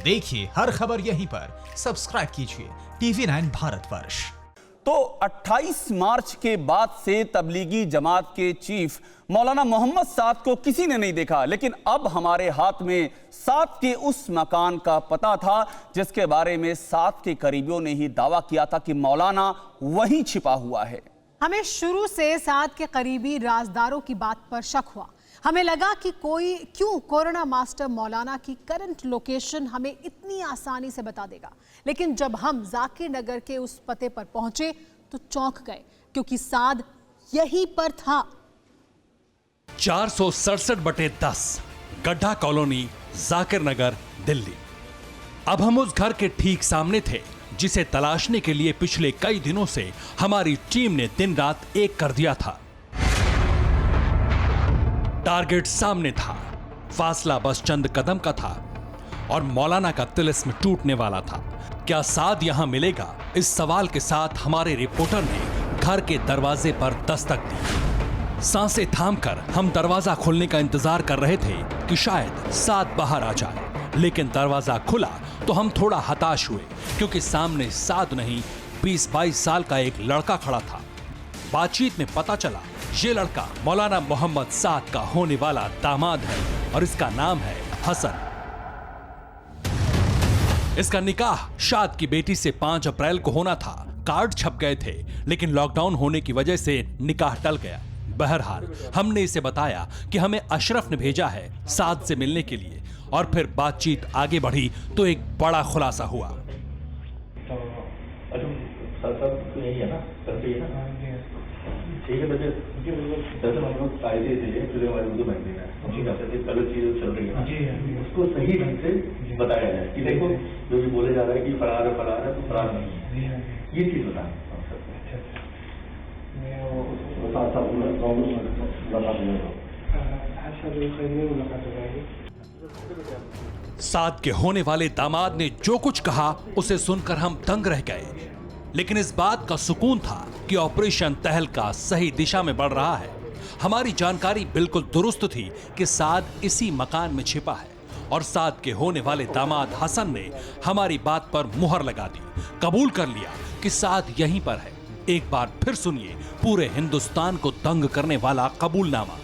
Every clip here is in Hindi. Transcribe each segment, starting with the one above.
देखिए हर खबर यहीं पर, सब्सक्राइब कीजिए TV9 भारतवर्ष। तो 28 मार्च के बाद से तबलीगी जमात के चीफ मौलाना मोहम्मद साद को किसी ने नहीं देखा, लेकिन अब हमारे हाथ में साद के उस मकान का पता था जिसके बारे में साद के करीबियों ने ही दावा किया था कि मौलाना वहीं छिपा हुआ है। हमें शुरू से साद के करीबी राजदारों की बात पर शक हुआ। हमें लगा कि क्यों कोरोना मास्टर मौलाना की करंट लोकेशन हमें इतनी आसानी से बता देगा, लेकिन जब हम जाकिर नगर के उस पते पर पहुंचे तो चौंक गए, क्योंकि साद यहीं पर था। 467/10 गड्ढा कॉलोनी, जाकिर नगर, दिल्ली। अब हम उस घर के ठीक सामने थे जिसे तलाशने के लिए पिछले कई दिनों से हमारी टीम ने दिन रात एक कर दिया था। टारगेट सामने था, फासला बस चंद कदम का था और मौलाना का तिलिस्म टूटने वाला था। क्या साद यहां मिलेगा? इस सवाल के साथ हमारे रिपोर्टर ने घर के दरवाजे पर दस्तक दी। सांसें थामकर हम दरवाजा खोलने का इंतजार कर रहे थे कि शायद साद बाहर आ जाए, लेकिन दरवाजा खुला तो हम थोड़ा हताश हुए, क्योंकि सामने साद नहीं 20-22 साल का एक लड़का खड़ा था। बातचीत में पता चला ये लड़का मौलाना मोहम्मद साद का होने वाला दामाद है और इसका नाम है हसन। इसका निकाह शाद की बेटी से 5 अप्रैल को होना था। कार्ड छप गए थे, लेकिन लॉकडाउन होने की वजह से निकाह टल गया। बहरहाल हमने इसे बताया कि हमें अशरफ ने भेजा है साद से मिलने के लिए, और फिर बातचीत आगे बढ़ी तो एक बड़ा खुलासा हुआ। यही है ना, ठीक है, दरअसल हम लोग आए थे इसलिए हमारे उर्दू बैंक में गलत चीज चल रही है, उसको सही ढंग से बताया जाए कि देखो जो भी बोले जा रहा है कि फरार है तो फरार नहीं है, ये चीज बताएं। साद के होने वाले दामाद ने जो कुछ कहा उसे सुनकर हम दंग रह गए, लेकिन इस बात का सुकून था कि ऑपरेशन तहलका सही दिशा में बढ़ रहा है। हमारी जानकारी बिल्कुल दुरुस्त थी कि साद इसी मकान में छिपा है, और साद के होने वाले दामाद हसन ने हमारी बात पर मुहर लगा दी, कबूल कर लिया कि साद यहीं पर है। एक बार फिर सुनिए पूरे हिंदुस्तान को दंग करने वाला कबूलनामा।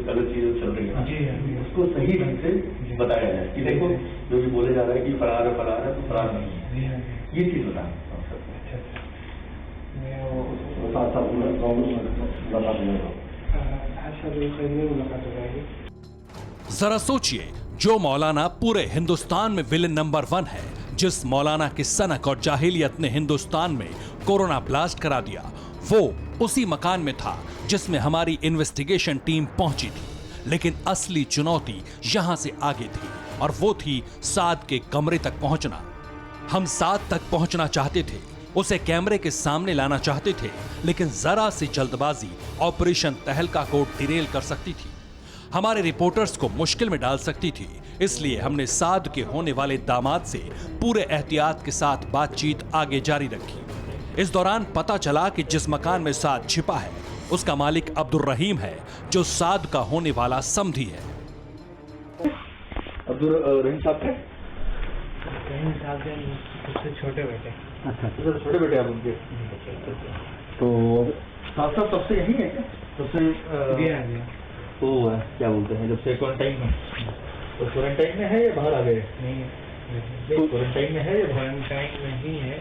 गलत चीज चल रही है, उसको सही ढंग से बताया जाए कि देखो जो भी बोले जा रहा है कि फरार है तो फरार नहीं है, ये चीज बताएं। जरा सोचिए, जो मौलाना पूरे हिंदुस्तान में विलेन नंबर 1 है, जिस मौलाना की सनक और जाहिलियत ने हिंदुस्तान में कोरोना ब्लास्ट करा दिया, वो उसी मकान में था जिसमें हमारी इन्वेस्टिगेशन टीम पहुंची थी। लेकिन असली चुनौती यहां से आगे थी, और वो थी साद के कमरे तक पहुंचना। हम साद तक पहुंचना चाहते थे, उसे कैमरे के सामने लाना चाहते थे, लेकिन जरा सी जल्दबाजी ऑपरेशन तहलका को डिरेल कर सकती थी, हमारे रिपोर्टर्स को मुश्किल में डाल सकती थी। इसलिए हमने साद के होने वाले दामाद से पूरे एहतियात के साथ बातचीत आगे जारी रखी। इस दौरान पता चला कि जिस मकान में साद छिपा है उसका मालिक अब्दुल रहीम है, जो साद का होने वाला समधी है। अब्दुल रहीम साहब के सबसे छोटे बेटे। अच्छा, छोटे बेटे आप उनके। तो साहब सबसे यही है क्या? सबसे तो क्या बोलते हैं, जब से क्वारंटाइन में, तो क्वारंटाइन में है या बाहर आ गए? नहीं, क्वारंटाइन में है या क्वारंटाइन में ही है,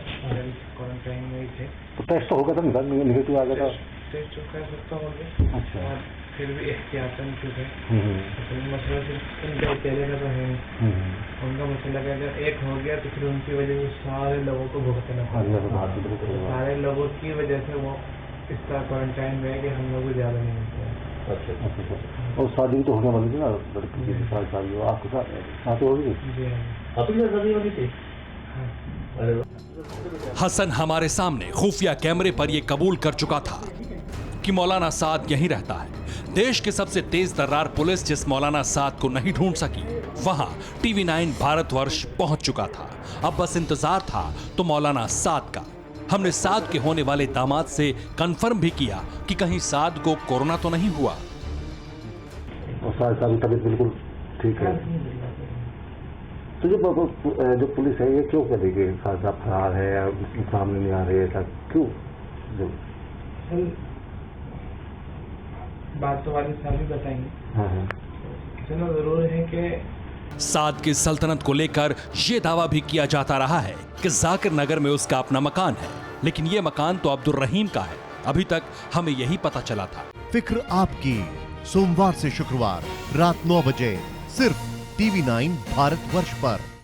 क्वारंटाइन में ही थे। तो टेस्ट तो होगा था, निगेटिव आ गया था। टेस्ट कर सकता हूँ। अच्छा, फिर भी एहतियातन क्यों है, मसला सिर्फ उनके अकेले का तो है, उनका मसला क्या, अगर एक हो गया तो फिर उनकी वजह से सारे लोगों को भुगतना पड़ेगा। सारे लोगों की वजह से वो इस तरह क्वारंटाइन में है कि हम लोग को ज्यादा नहीं मिलता है। अच्छा, और शादी तो होने वाली थी ना लड़की की, शादी आपके साथ हो गई थी? आपकी शादी वाली थी। हसन हमारे सामने खुफिया कैमरे पर यह कबूल कर चुका था कि मौलाना साद यहीं रहता है। देश के सबसे तेज तर्रार पुलिस जिस मौलाना साद को नहीं ढूंढ सकी, वहां TV9 भारतवर्ष पहुंच चुका था। अब बस इंतजार था तो मौलाना साद का। हमने साद के होने वाले दामाद से कंफर्म भी किया कि कहीं साद को कोरोना तो नहीं हुआ। और साद की तबीयत बिल्कुल ठीक है। तो जो पुलिस है ये क्यों करेगी? साहब फरार है या सामने नहीं आ रही है, ऐसा क्यों? सर बात तो वालिद साहब ही बताएंगे। हाँ। इतना जरूर है कि साद की सल्तनत को लेकर यह दावा भी किया जाता रहा है कि जाकिर नगर में उसका अपना मकान है, लेकिन यह मकान तो अब्दुल रहीम का है। अभी तक हमें यही पता चला था। फिक्र आपकी, सोमवार से शुक्रवार रात 9 बजे सिर्फ TV9 भारतवर्ष पर।